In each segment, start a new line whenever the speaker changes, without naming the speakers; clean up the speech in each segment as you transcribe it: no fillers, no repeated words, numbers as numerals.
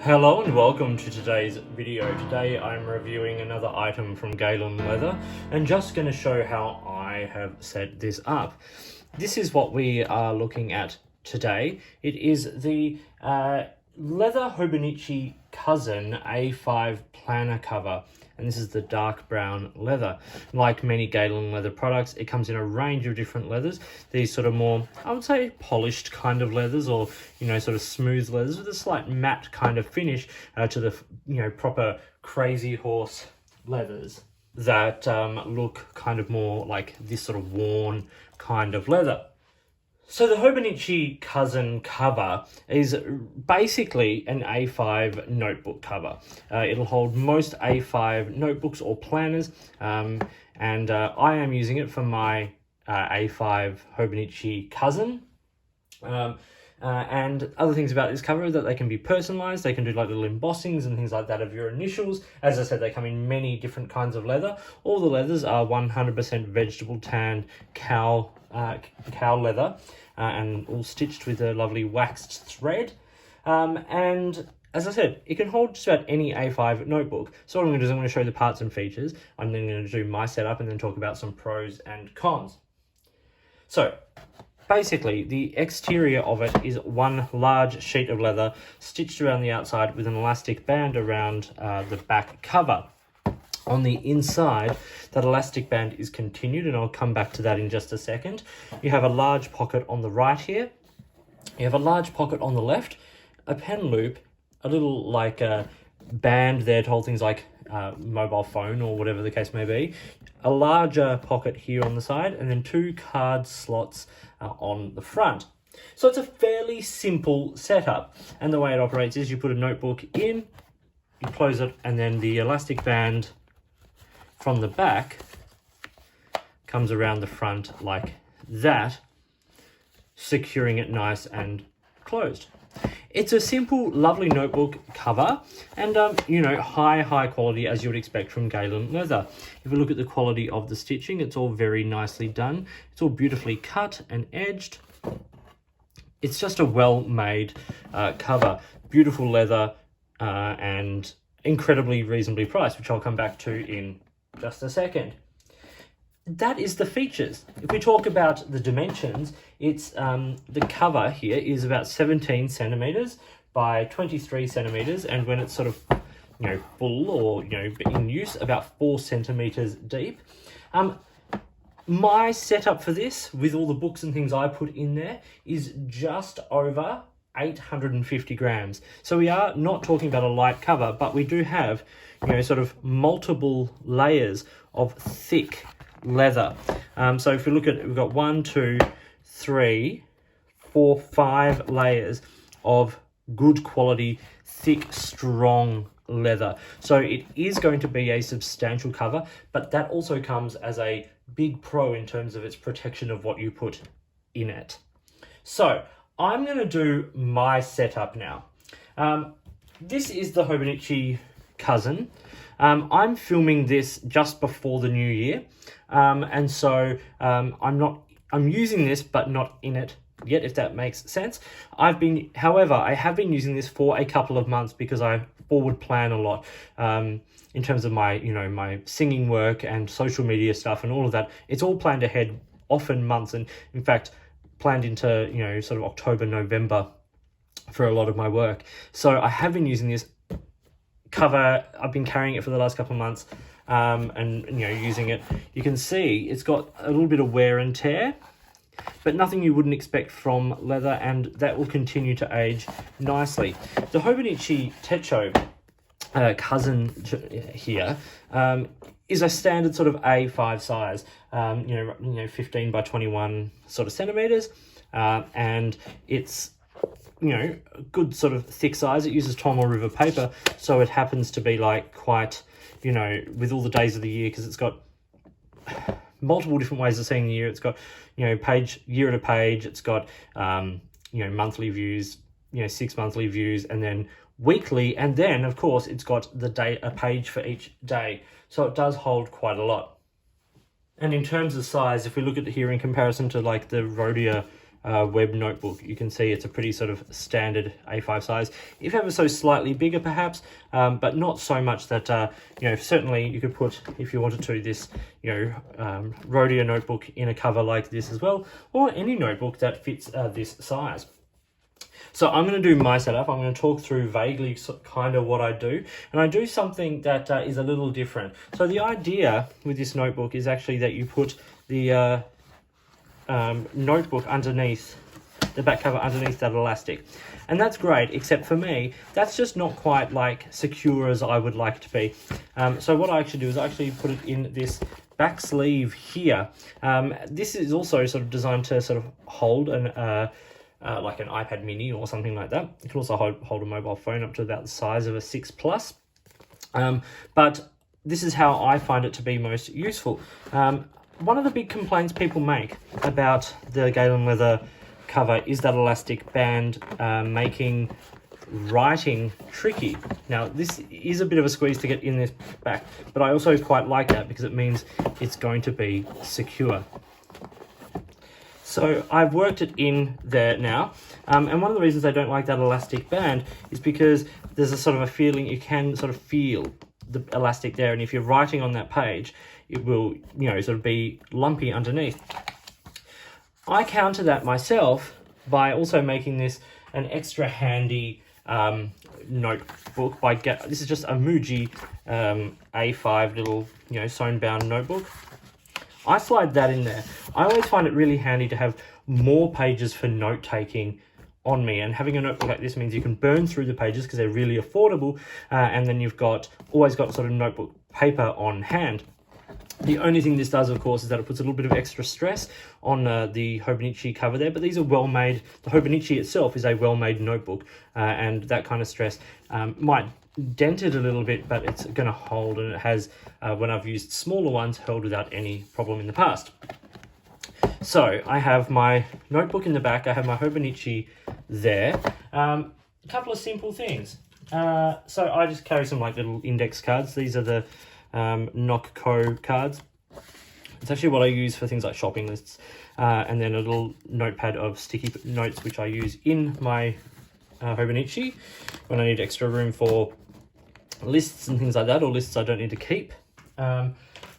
Hello and welcome to today's video. Today I'm reviewing another item from Galen leather and just going to show how I have set this up. This is what we are looking at today. It is the leather Hobonichi cousin A5 planner cover, and this is the dark brown leather. Like many Galen leather products, it comes in a range of different leathers. These sort of more, I would say, polished kind of leathers, or sort of smooth leathers with a slight matte kind of finish to the proper crazy horse leathers that look kind of more like this sort of worn kind of leather. So the Hobonichi cousin cover is basically an A5 notebook cover. It'll hold most A5 notebooks or planners, and I am using it for my A5 Hobonichi cousin. And other things about this cover is that they can be personalized. They can do like little embossings and things like that of your initials. As I said, they come in many different kinds of leather. All the leathers are 100% vegetable tanned cow leather, and all stitched with a lovely waxed thread. And as I said, it can hold just about any A5 notebook. So what I'm going to do is I'm going to show you the parts and features. I'm then going to do my setup and then talk about some pros and cons. So basically, the exterior of it is one large sheet of leather stitched around the outside with an elastic band around the back cover. On the inside, that elastic band is continued, and I'll come back to that in just a second. You have a large pocket on the right here. You have a large pocket on the left, a pen loop, a little like a band there to hold things like mobile phone or whatever the case may be. A larger pocket here on the side, and then two card slots on the front. So it's a fairly simple setup, and the way it operates is you put a notebook in, you close it, and then the elastic band from the back comes around the front like that, securing it nice and closed. It's a simple, lovely notebook cover, and high quality as you would expect from Galen leather. If you look at the quality of the stitching, it's all very nicely done. It's all beautifully cut and edged. It's just a well-made cover. Beautiful leather and incredibly reasonably priced, which I'll come back to in just a second. That is the features. If we talk about the dimensions, it's the cover here is about 17 centimeters by 23 centimeters, and when it's sort of full or in use, about 4 centimeters deep. My setup for this, with all the books and things I put in there, is just over 850 grams. So we are not talking about a light cover, but we do have sort of multiple layers of thick leather. So if you look at it, we've got 1, 2, 3, 4, 5 layers of good quality, thick, strong leather. So it is going to be a substantial cover, but that also comes as a big pro in terms of its protection of what you put in it. So I'm going to do my setup now. This is the Hobonichi cousin. I'm filming this just before the new year, and so I'm using this but not in it yet, if that makes sense. However, I have been using this for a couple of months because I forward plan a lot in terms of my my singing work and social media stuff and all of that. It's all planned ahead, often months, and in fact planned into sort of October, November for a lot of my work. So I have been using this cover. I've been carrying it for the last couple of months, and using it. You can see it's got a little bit of wear and tear, but nothing you wouldn't expect from leather, and that will continue to age nicely. The Hobonichi Techo cousin here is a standard sort of A5 size, 15 by 21 sort of centimeters, and it's a good sort of thick size. It uses Tomo River paper, so it happens to be like quite with all the days of the year, because it's got multiple different ways of seeing the year. It's got page year at a page. It's got monthly views, 6 monthly views, and then weekly, and then of course it's got a page for each day. So it does hold quite a lot. And in terms of size, if we look at it here in comparison to like the Rhodia web notebook. You can see it's a pretty sort of standard A5 size, if ever so slightly bigger perhaps, but not so much that, you know, certainly you could put, if you wanted to, this, you know, rodeo notebook in a cover like this as well, or any notebook that fits this size. So I'm going to do my setup. I'm going to talk through vaguely kind of what I do. And I do something that is a little different. So the idea with this notebook is actually that you put the notebook underneath, the back cover underneath that elastic. And that's great, except for me, that's just not quite like secure as I would like it to be. So what I actually do is I actually put it in this back sleeve here. This is also sort of designed to sort of hold an like an iPad mini or something like that. It can also hold a mobile phone up to about the size of a 6 Plus. But this is how I find it to be most useful. One of the big complaints people make about the Galen leather cover is that elastic band making writing tricky. Now this is a bit of a squeeze to get in this back, but I also quite like that because it means it's going to be secure. So I've worked it in there now, and one of the reasons I don't like that elastic band is because there's a sort of a feeling, you can sort of feel the elastic there, and if you're writing on that page, it will, you know, sort of be lumpy underneath. I counter that myself by also making this an extra handy notebook. This is just a Muji A5 little, you know, sewn bound notebook. I slide that in there. I always find it really handy to have more pages for note taking on me, and having a notebook like this means you can burn through the pages because they're really affordable, and then you've always got sort of notebook paper on hand. The only thing this does, of course, is that it puts a little bit of extra stress on the Hobonichi cover there, but these are well made. The Hobonichi itself is a well made notebook, and that kind of stress might dent it a little bit, but it's going to hold, and it has, when I've used smaller ones, held without any problem in the past. So I have my notebook in the back, I have my Hobonichi there. A couple of simple things. So I just carry some like little index cards. These are the Nokko cards. It's actually what I use for things like shopping lists, and then a little notepad of sticky notes which I use in my Hobonichi when I need extra room for lists and things like that, or lists I don't need to keep.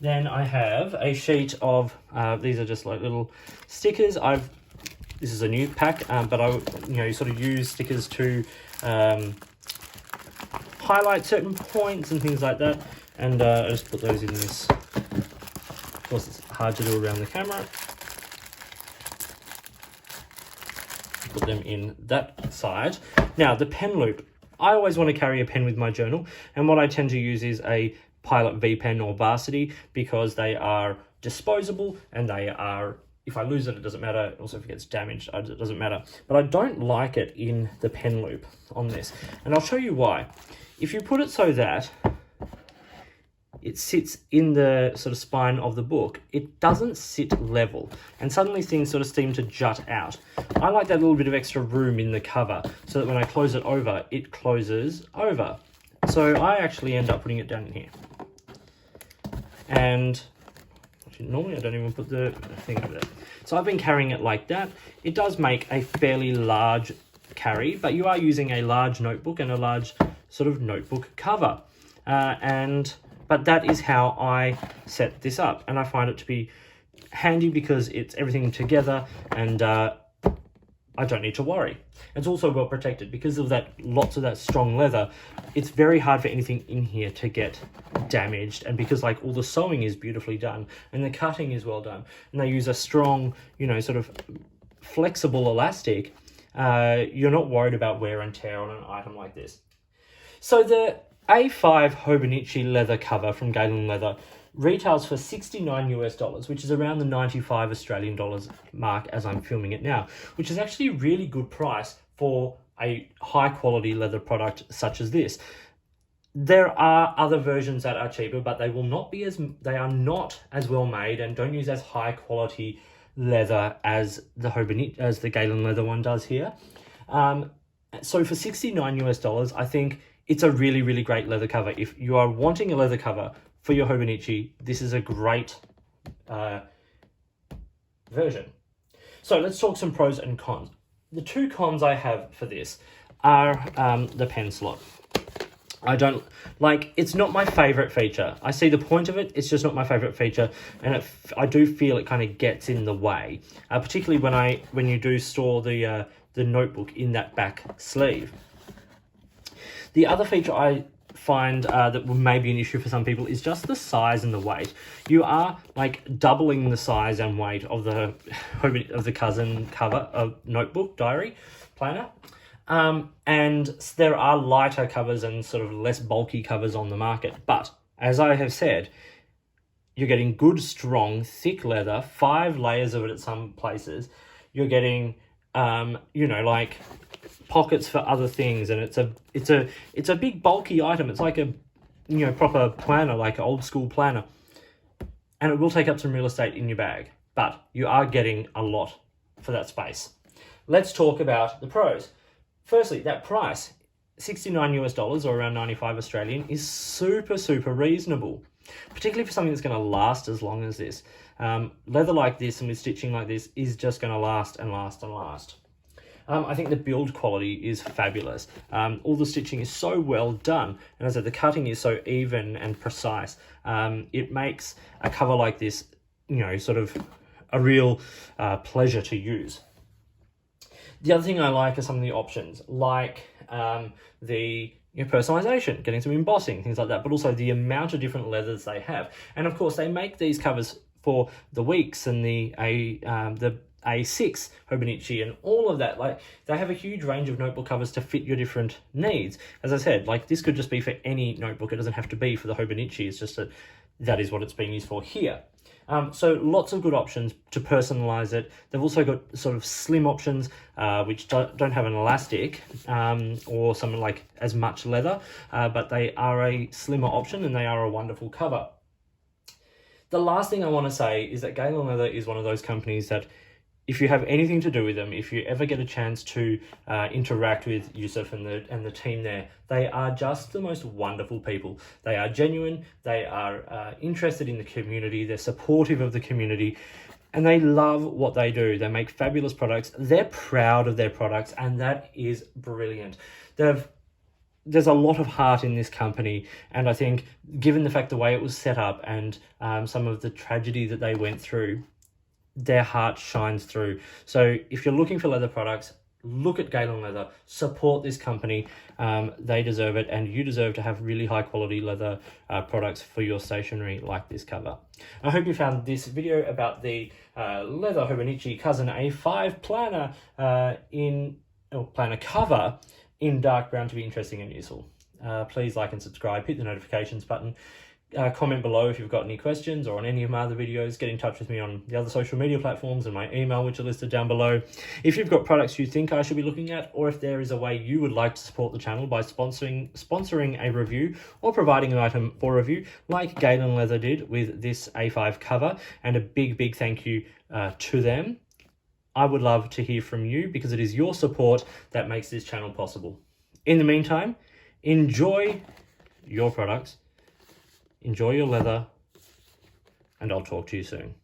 Then I have a sheet of these are just like little stickers. This is a new pack, but I sort of use stickers to highlight certain points and things like that, and I just put those in this. Of course, it's hard to do around the camera. Put them in that side. Now the pen loop. I always want to carry a pen with my journal, and what I tend to use is a Pilot V pen or Varsity, because they are disposable and they are, if I lose it, it doesn't matter. Also, if it gets damaged, it doesn't matter. But I don't like it in the pen loop on this, and I'll show you why. If you put it so that it sits in the sort of spine of the book, it doesn't sit level, and suddenly things sort of seem to jut out. I like that little bit of extra room in the cover so that when I close it over, it closes over. So I actually end up putting it down in here. And actually, normally I don't even put the thing over there. So I've been carrying it like that. It does make a fairly large carry, but you are using a large notebook and a large sort of notebook cover. But that is how I set this up, and I find it to be handy because it's everything together, and I don't need to worry. It's also well protected because of that, lots of that strong leather. It's very hard for anything in here to get damaged, and because like all the sewing is beautifully done and the cutting is well done, and they use a strong, sort of flexible elastic, you're not worried about wear and tear on an item like this. So the A5 Hobonichi leather cover from Galen Leather retails for $69 US, which is around the 95 Australian dollars mark as I'm filming it now, which is actually a really good price for a high quality leather product such as this. There are other versions that are cheaper, but they are not as well made and don't use as high quality leather as the Galen Leather one does here. So for $69 US, I think it's a really, really great leather cover. If you are wanting a leather cover for your Hobonichi, this is a great version. So let's talk some pros and cons. The two cons I have for this are the pen slot. I don't like, it's not my favorite feature. I see the point of it, it's just not my favorite feature, and I do feel it kind of gets in the way, particularly when you do store the notebook in that back sleeve. The other feature I find that may be an issue for some people is just the size and the weight. You are like doubling the size and weight of the cousin cover notebook, diary, planner. And there are lighter covers and sort of less bulky covers on the market. But as I have said, you're getting good, strong, thick leather, 5 layers of it at some places. You're getting, like pockets for other things, and it's a big bulky item. It's like a, proper planner, like an old school planner, and it will take up some real estate in your bag. But you are getting a lot for that space. Let's talk about the pros. Firstly, that price, $69 or around 95 Australian, is super, super reasonable, particularly for something that's going to last as long as this. Leather like this and with stitching like this is just going to last and last and last. I think the build quality is fabulous. All the stitching is so well done, and as I said, the cutting is so even and precise. It makes a cover like this, sort of a real pleasure to use. The other thing I like are some of the options, like the personalization, getting some embossing, things like that, but also the amount of different leathers they have. And of course, they make these covers for the Weeks and the A6 Hobonichi and all of that. Like, they have a huge range of notebook covers to fit your different needs. As I said, like, this could just be for any notebook. It doesn't have to be for the Hobonichi. It's just that is what it's being used for here. So lots of good options to personalize it. They've also got sort of slim options, which don't have an elastic or something like as much leather, but they are a slimmer option and they are a wonderful cover. The last thing I want to say is that Galen Leather is one of those companies that, if you have anything to do with them, if you ever get a chance to interact with Yusuf and the team there, they are just the most wonderful people. They are genuine, they are interested in the community, they're supportive of the community, and they love what they do. They make fabulous products, they're proud of their products, and that is brilliant. There's a lot of heart in this company, and I think given the fact the way it was set up and some of the tragedy that they went through, their heart shines through. So if you're looking for leather products, look at Galen Leather, support this company. They deserve it, and you deserve to have really high quality leather products for your stationery like this cover. I hope you found this video about the leather Hobonichi Cousin A5 planner planner cover in dark brown to be interesting and useful. Please like and subscribe, hit the notifications button. Comment below if you've got any questions, or on any of my other videos. Get in touch with me on the other social media platforms and my email, which are listed down below. If you've got products you think I should be looking at, or if there is a way you would like to support the channel by sponsoring a review or providing an item for review, like Galen Leather did with this A5 cover, and a big thank you to them, I would love to hear from you, because it is your support that makes this channel possible. In the meantime, enjoy your products, enjoy your leather, and I'll talk to you soon.